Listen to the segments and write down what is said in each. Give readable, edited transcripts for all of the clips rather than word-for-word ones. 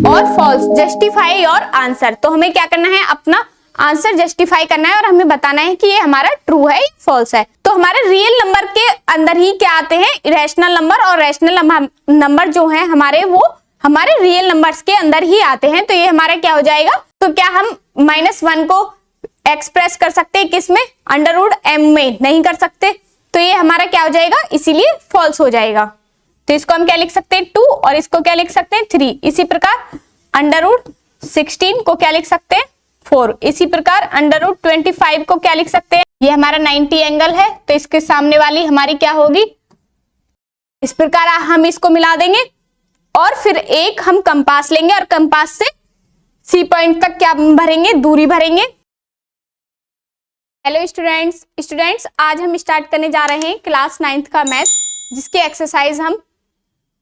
और false, justify your answer. तो हमें क्या करना है, अपना आंसर जस्टिफाई करना है और हमें बताना है कि ये हमारा ट्रू है या फॉल्स है। तो हमारे रियल नंबर के अंदर ही क्या आते हैं, इरेशनल नंबर, और रैशनल नंबर जो है हमारे, वो हमारे रियल नंबर्स के अंदर ही आते हैं। तो ये हमारा क्या हो जाएगा, तो क्या हम -1 को एक्सप्रेस कर सकते हैं किसमें, √m में, नहीं कर सकते। तो ये हमारा क्या हो जाएगा, इसीलिए फॉल्स हो जाएगा। तो इसको हम क्या लिख सकते हैं, 2, और इसको क्या लिख सकते हैं, 3। इसी प्रकार √16 को क्या लिख सकते हैं, 4। इसी प्रकार √25 को क्या लिख सकते हैं, ये हमारा 90 एंगल है, तो इसके सामने वाली हमारी क्या होगी, इस प्रकार हम इसको मिला देंगे। और फिर एक हम कंपास लेंगे और कंपास से सी पॉइंट तक क्या भरेंगे, दूरी भरेंगे। हेलो स्टूडेंट्स, आज हम स्टार्ट करने जा रहे हैं क्लास 9th का मैथ, जिसकी एक्सरसाइज हम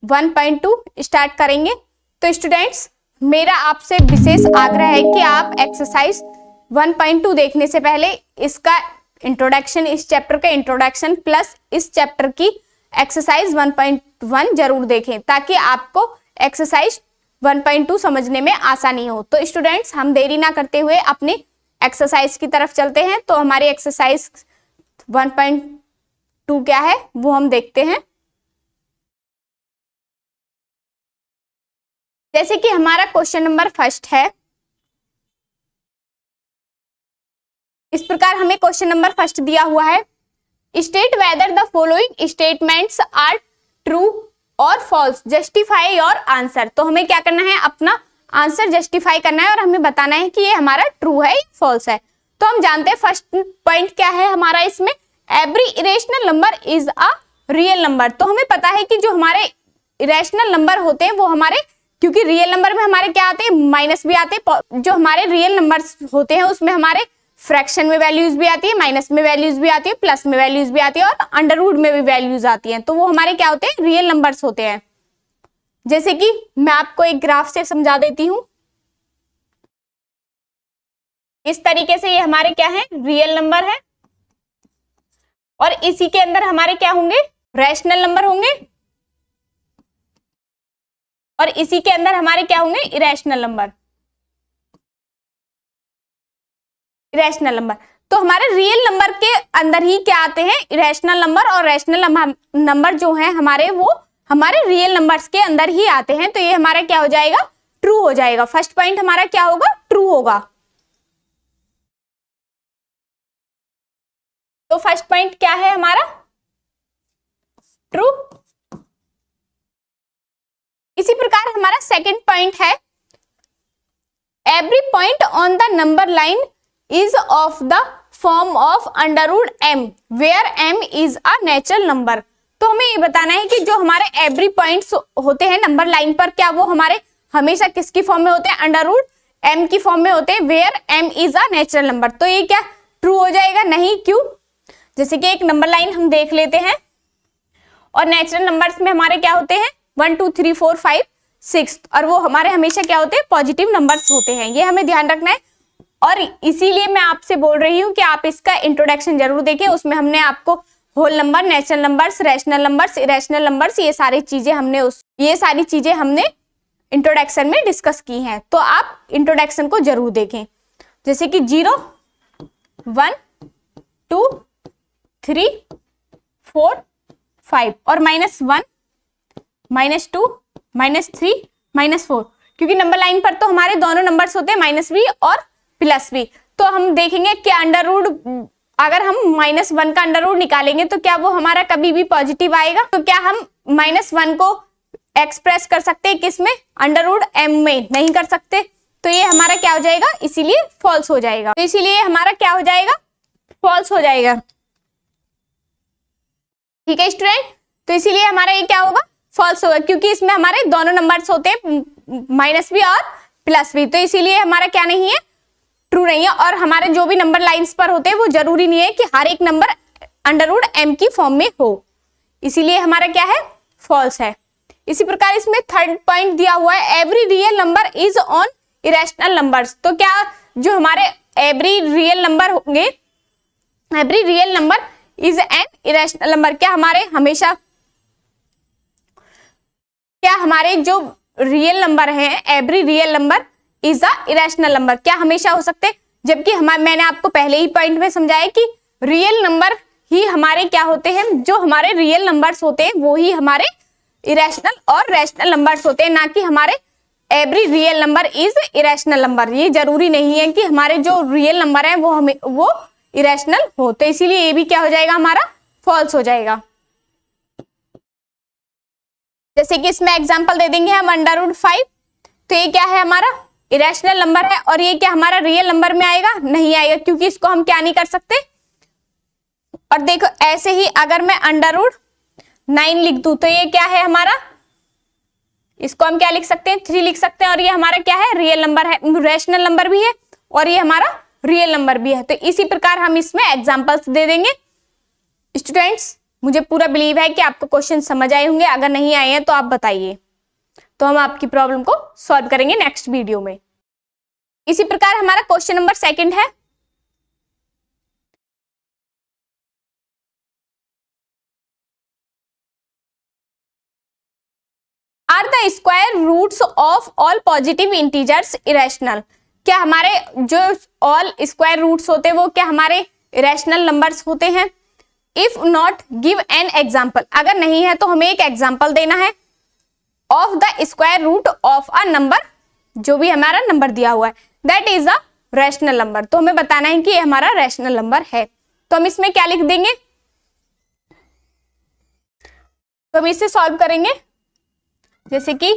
1.2 स्टार्ट करेंगे। तो स्टूडेंट्स, मेरा आपसे विशेष आग्रह है कि आप एक्सरसाइज 1.2 देखने से पहले इसका इंट्रोडक्शन, इस चैप्टर का इंट्रोडक्शन प्लस इस चैप्टर की एक्सरसाइज 1.1 जरूर देखें, ताकि आपको एक्सरसाइज 1.2 समझने में आसानी हो। तो स्टूडेंट्स, हम देरी ना करते हुए अपनी एक्सरसाइज की तरफ चलते हैं। तो हमारी एक्सरसाइज 1.2 क्या है वो हम देखते हैं। जैसे कि हमारा क्वेश्चन नंबर फर्स्ट है, इस प्रकार हमें क्वेश्चन नंबर फर्स्ट दिया हुआ है, state whether the following statements are true और फॉल्स, जस्टिफाई योर आंसर। तो हमें क्या करना है, अपना आंसर जस्टिफाई करना है और हमें बताना है कि ये हमारा ट्रू है या फॉल्स है। तो हम जानते हैं फर्स्ट पॉइंट क्या है हमारा इसमें, every irrational number is a real number. तो हमें पता है कि जो हमारे इरेशनल नंबर होते हैं वो हमारे, क्योंकि रियल नंबर में हमारे क्या आते हैं, माइनस भी आते हैं। जो हमारे रियल नंबर्स होते हैं उसमें हमारे फ्रैक्शन में वैल्यूज भी आती है, माइनस में वैल्यूज भी आती है, प्लस में वैल्यूज भी आती है, और अंडर रूट में भी वैल्यूज आती हैं। तो वो हमारे क्या होते हैं, रियल नंबर्स होते हैं। जैसे कि मैं आपको एक ग्राफ से समझा देती हूं। इस तरीके से ये हमारे क्या है, रियल नंबर है, और इसी के अंदर हमारे क्या होंगे, रैशनल नंबर होंगे, और इसी के अंदर हमारे क्या होंगे, इरेशनल नंबर। इरेशनल नंबर, तो हमारे रियल नंबर के अंदर ही क्या आते हैं, इरेशनल नंबर, और रैशनल नंबर जो है हमारे, वो हमारे रियल नंबर्स के अंदर ही आते हैं। तो ये हमारा क्या हो जाएगा, ट्रू हो जाएगा। फर्स्ट पॉइंट हमारा क्या होगा, ट्रू होगा। तो फर्स्ट पॉइंट क्या है हमारा, ट्रू। इसी प्रकार हमारा सेकंड पॉइंट है, every point on the number line is of the form of √m where m is a natural number. तो हमें ये बताना है कि जो हमारे एवरी पॉइंट्स होते हैं नंबर लाइन पर, क्या वो हमारे हमेशा किसकी फॉर्म में होते हैं, √m की फॉर्म में होते हैं, where m is a natural number. तो ये क्या ट्रू हो जाएगा, नहीं। क्यों, जैसे कि एक नंबर लाइन हम देख लेते हैं, और नेचुरल नंबर्स में हमारे क्या होते हैं, 1 2 3 4 5 6, और वो हमारे हमेशा क्या होते हैं, पॉजिटिव नंबर्स होते हैं। ये हमें ध्यान रखना है, और इसीलिए मैं आपसे बोल रही हूँ कि आप इसका इंट्रोडक्शन जरूर देखें। उसमें हमने आपको whole number, natural numbers, rational numbers, irrational numbers, ये सारी चीजें हमने इंट्रोडक्शन में डिस्कस की हैं। तो आप इंट्रोडक्शन को जरूर देखें। जैसे कि 0 1 2 3 4 5, और -1 -2 -3 -4, क्योंकि नंबर लाइन पर तो हमारे दोनों नंबर्स होते हैं, माइनस भी और प्लस भी। तो हम देखेंगे कि अंडर रूट, अगर हम -1 का अंडर रूट निकालेंगे तो क्या वो हमारा कभी भी पॉजिटिव आएगा। तो क्या हम -1 को एक्सप्रेस कर सकते हैं किसमें, √m में, नहीं कर सकते। तो ये हमारा क्या हो जाएगा, इसीलिए फॉल्स हो जाएगा। तो इसीलिए हमारा क्या हो जाएगा, फॉल्स हो जाएगा। ठीक है स्टूडेंट, तो इसीलिए हमारा ये क्या होगा, फॉल्स होगा, क्योंकि इसमें हमारे दोनों नंबर्स होते हैं, माइनस भी और प्लस भी। तो इसीलिए हमारा क्या नहीं है, ट्रू नहीं है। और हमारे जो भी नंबर लाइंस पर होते हैं वो जरूरी नहीं है कि हर एक नंबर √m की फॉर्म में हो, इसीलिए हमारा क्या है, फॉल्स है। इसी प्रकार इसमें थर्ड पॉइंट दिया हुआ है, every real number is on irrational numbers. तो क्या जो हमारे एवरी रियल नंबर होंगे, every real number is an irrational number, क्या हमारे हमेशा हमारे जो रियल नंबर है, every real number is a irrational number, क्या हमेशा हो सकते हैं? जबकि मैंने आपको पहले ही पॉइंट में समझाया कि रियल नंबर ही हमारे क्या होते हैं, जो हमारे रियल नंबर्स होते हैं वो ही हमारे इरेशनल और रैशनल नंबर्स होते हैं, ना कि हमारे every real number is irrational number. ये जरूरी नहीं है कि हमारे जो रियल नंबर है वो इरेशनल हो, तो इसीलिए ये भी क्या हो जाएगा, हमारा फॉल्स हो जाएगा। जैसे कि इसमें एग्जांपल दे देंगे हम √5, तो ये क्या है, हमारा इरेशनल नंबर है, और ये क्या हमारा रियल नंबर में आएगा? नहीं आएगा, क्योंकि इसको हम क्या नहीं कर सकते। और देखो ऐसे ही अगर मैं √9 लिख दूं तो ये क्या है हमारा, इसको हम क्या लिख सकते हैं, 3 लिख सकते हैं, और ये हमारा क्या है, रियल नंबर है, रैशनल नंबर भी है और ये हमारा रियल नंबर भी है। तो इसी प्रकार हम इसमें एग्जांपल्स दे देंगे। स्टूडेंट्स, मुझे पूरा बिलीव है कि आपको क्वेश्चन समझ आए होंगे, अगर नहीं आए हैं तो आप बताइए, तो हम आपकी प्रॉब्लम को सॉल्व करेंगे नेक्स्ट वीडियो में। इसी प्रकार हमारा क्वेश्चन नंबर 2 है, are the square roots of all positive integers irrational, क्या हमारे जो ऑल स्क्वायर रूट्स होते हैं वो क्या हमारे इरेशनल नंबर्स होते हैं? If not give an example, अगर नहीं है तो हमें एक एग्जाम्पल देना है of the square root of a number, जो भी हमारा नंबर दिया हुआ है that is a rational number, तो हमें बताना है कि ये हमारा रैशनल नंबर है। तो हम इसमें क्या लिख देंगे, तो हम इसे सॉल्व करेंगे, जैसे कि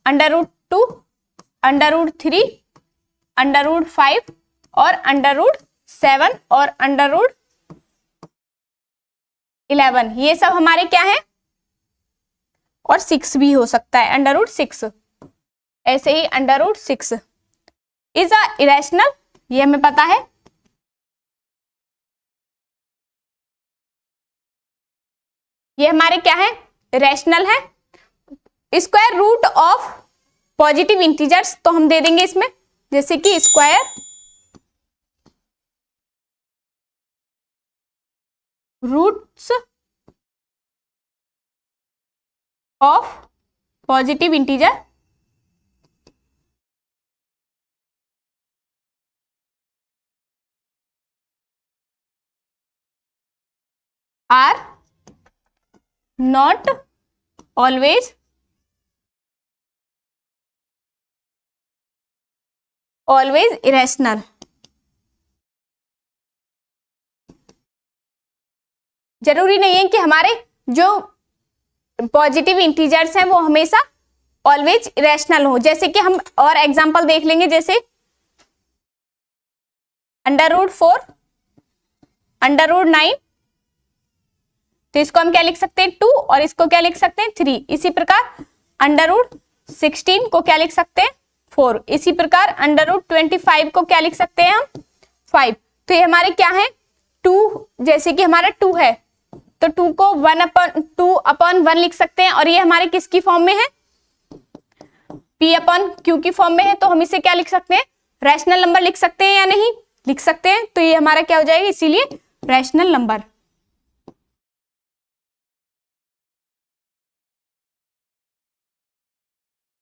√2, √3, √5 और √7 और √11, ये सब हमारे क्या है, और 6 भी हो सकता है, √6, ऐसे ही √6 इज अ इरेशनल, ये हमें पता है। ये हमारे क्या है, रैशनल है। Square root of positive integers, तो हम दे देंगे इसमें, जैसे कि square roots of positive integer are not always irrational. जरूरी नहीं है कि हमारे जो पॉजिटिव इंटीजर्स हैं वो हमेशा ऑलवेज इरेशनल हो, जैसे कि हम और एग्जांपल देख लेंगे, जैसे √4, √9, तो इसको हम क्या लिख सकते हैं, 2, और इसको क्या लिख सकते हैं, 3। इसी प्रकार √16 को क्या लिख सकते हैं, 4। इसी प्रकार √25 को क्या लिख सकते हैं हम, 5। तो ये हमारे क्या है, 2, जैसे कि हमारा 2 है तो 2 को 2/1 लिख सकते हैं, और ये हमारे किसकी फॉर्म में है, P/Q की फॉर्म में है, तो हम इसे क्या लिख सकते हैं, रैशनल नंबर लिख सकते हैं या नहीं, लिख सकते हैं। तो ये हमारा क्या हो जाएगा, इसीलिए रैशनल नंबर।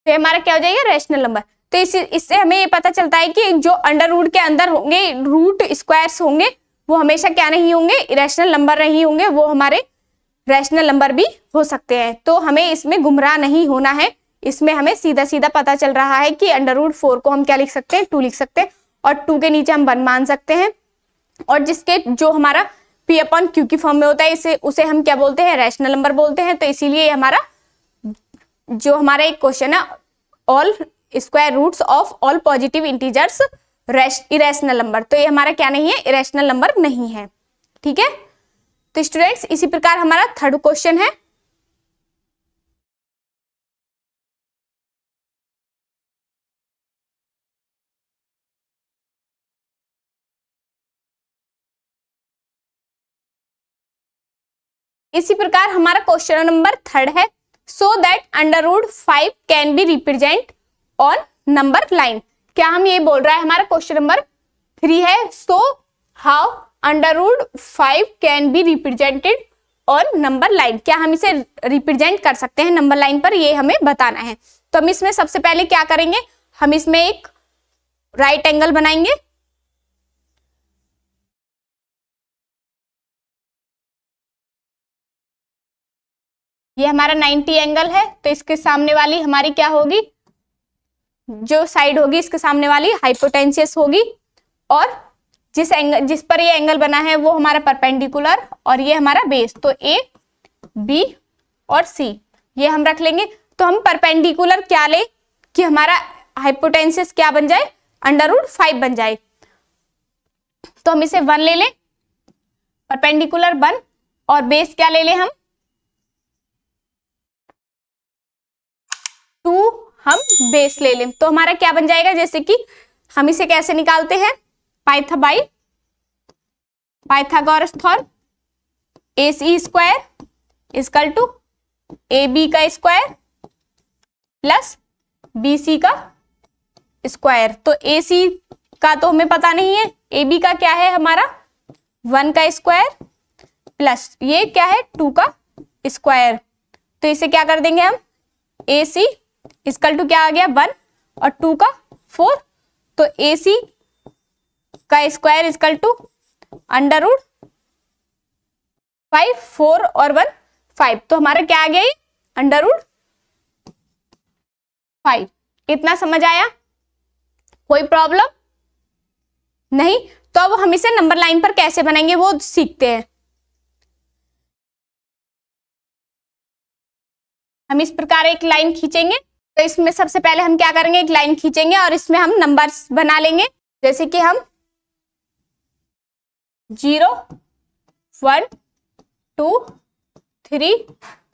तो हमारा क्या हो जाएगा, रैशनल नंबर। तो इससे हमें ये पता चलता है कि जो अंडर रूट के अंदर होंगे, रूट स्क्वायर्स होंगे, वो हमेशा क्या नहीं होंगे, इरेशनल नंबर नहीं होंगे, वो हमारे रैशनल नंबर भी हो सकते हैं। तो हमें इसमें गुमराह नहीं होना है, इसमें हमें सीधा सीधा पता चल रहा है कि √4 को हम क्या लिख सकते हैं, 2 लिख सकते हैं, और 2 के नीचे हम 1 मान सकते हैं, और जिसके जो हमारा P/Q की फॉर्म में होता है उसे हम क्या बोलते हैं, रैशनल नंबर बोलते हैं। तो इसीलिए हमारा जो हमारा एक क्वेश्चन है, all square roots of all positive integers irrational number, तो ये हमारा क्या नहीं है, इरेशनल नंबर नहीं है। ठीक है, तो स्टूडेंट्स इसी प्रकार हमारा 3rd क्वेश्चन है, इसी प्रकार हमारा क्वेश्चन नंबर 3rd है, so that √5 can be represent on number line. क्या हम ये बोल रहा है, हमारा क्वेश्चन नंबर 3 है, so how √5 can be represented on number line, क्या हम इसे रिप्रेजेंट कर सकते हैं नंबर लाइन पर, ये हमें बताना है। तो हम इसमें सबसे पहले क्या करेंगे, हम इसमें एक राइट एंगल बनाएंगे। ये हमारा 90 एंगल है, तो इसके सामने वाली हमारी क्या होगी, जो साइड होगी इसके सामने वाली हाइपोटेंसियस होगी, और जिस पर ये एंगल बना है वो हमारा परपेंडिकुलर, और ये हमारा बेस। तो ए, बी और सी ये हम रख लेंगे। तो हम परपेंडिकुलर क्या ले कि हमारा हाइपोटेंसियस क्या बन जाए, √5 बन जाए। तो हम इसे 1 ले लें, परपेंडिकुलर 1, और बेस क्या ले लें हम 2, हम बेस ले लें। तो हमारा क्या बन जाएगा, जैसे कि हम इसे कैसे निकालते हैं, Pythagoras theorem, AC square equal to AB का स्क्वायर प्लस BC का स्क्वायर। तो AC का तो हमें पता नहीं है, AB का क्या है हमारा 1 का स्क्वायर प्लस ये क्या है 2 का स्क्वायर। तो इसे क्या कर देंगे हम, AC इक्वल टू क्या आ गया 1 और 2 का 4। तो AC का स्क्वायर इक्वल टू √5, 4 और 1 5। तो हमारा क्या आ गया ये √5। इतना समझ आया, कोई प्रॉब्लम नहीं। तो अब हम इसे नंबर लाइन पर कैसे बनाएंगे वो सीखते हैं। हम इस प्रकार एक लाइन खींचेंगे। तो इसमें सबसे पहले हम क्या करेंगे, एक लाइन खींचेंगे और इसमें हम नंबर्स बना लेंगे, जैसे कि हम 0, 1, 2, 3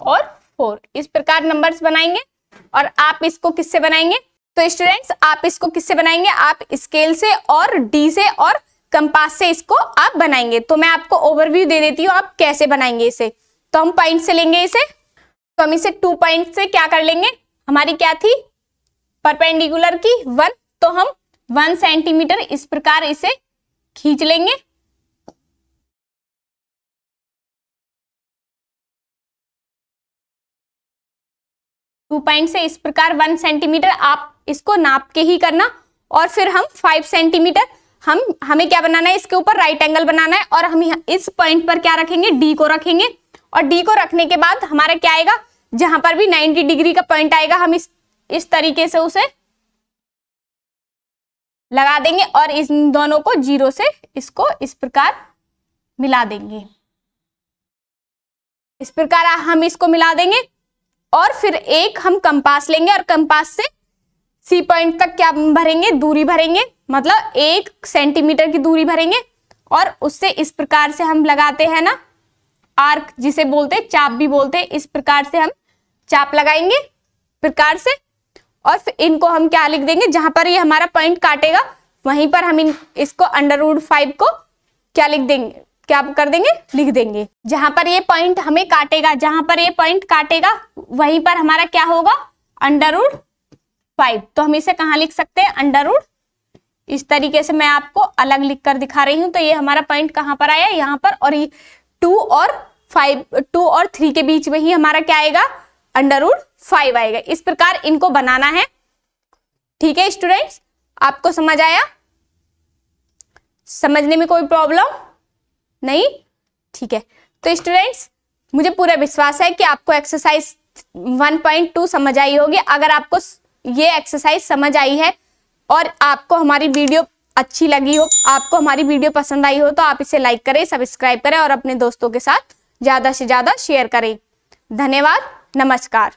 और 4 इस प्रकार नंबर्स बनाएंगे। और आप इसको किससे बनाएंगे, तो स्टूडेंट्स आप इसको किससे बनाएंगे, आप स्केल से और डी से और कंपास से इसको आप बनाएंगे। तो मैं आपको ओवरव्यू दे देती हूँ आप कैसे बनाएंगे इसे। तो हम पॉइंट से लेंगे इसे, तो हम इसे 2 पॉइंट से क्या कर लेंगे, हमारी क्या थी परपेंडिकुलर की 1, तो हम 1 सेंटीमीटर इस प्रकार इसे खींच लेंगे। टू पॉइंट से इस प्रकार 1 सेंटीमीटर आप इसको नाप के ही करना। और फिर हम 5 सेंटीमीटर हमें क्या बनाना है, इसके ऊपर राइट एंगल बनाना है, और हम इस पॉइंट पर क्या रखेंगे, डी को रखेंगे। और डी को रखने के बाद हमारा क्या आएगा, जहां पर भी 90 डिग्री का पॉइंट आएगा हम इस तरीके से उसे लगा देंगे और इन दोनों को 0 से इसको इस प्रकार मिला देंगे। इस प्रकार हम इसको मिला देंगे और फिर एक हम कंपास लेंगे और कंपास से सी पॉइंट तक क्या भरेंगे, दूरी भरेंगे, मतलब 1 सेंटीमीटर की दूरी भरेंगे। और उससे इस प्रकार से हम लगाते हैं ना आर्क, जिसे बोलते हैं चाप भी बोलते हैं, इस प्रकार से हम चाप लगाएंगे प्रकार से। और फिर इनको हम क्या लिख देंगे, जहां पर ये हमारा पॉइंट काटेगा वहीं पर हम इसको √5 को क्या लिख देंगे, क्या कर देंगे, लिख देंगे। जहां पर ये पॉइंट हमें काटेगा, जहां पर ये पॉइंट काटेगा वहीं पर हमारा क्या होगा √5। तो हम इसे कहाँ लिख सकते हैं, इस तरीके से मैं आपको अलग लिख कर दिखा रही हूं। तो ये हमारा पॉइंट कहां पर आया, यहाँ पर, और ये 2 और 3 के बीच में ही हमारा क्या आएगा, √5 आएगा। इस प्रकार इनको बनाना है। ठीक है स्टूडेंट्स, आपको समझ आया, समझने में कोई प्रॉब्लम नहीं, ठीक है। तो स्टूडेंट्स मुझे पूरा विश्वास है कि आपको एक्सरसाइज 1.2 समझ आई होगी। अगर आपको ये एक्सरसाइज समझ आई है और आपको हमारी वीडियो अच्छी लगी हो, आपको हमारी वीडियो पसंद आई हो, तो आप इसे लाइक करें, सब्सक्राइब करें और अपने दोस्तों के साथ ज्यादा से ज्यादा शेयर करें। धन्यवाद, नमस्कार।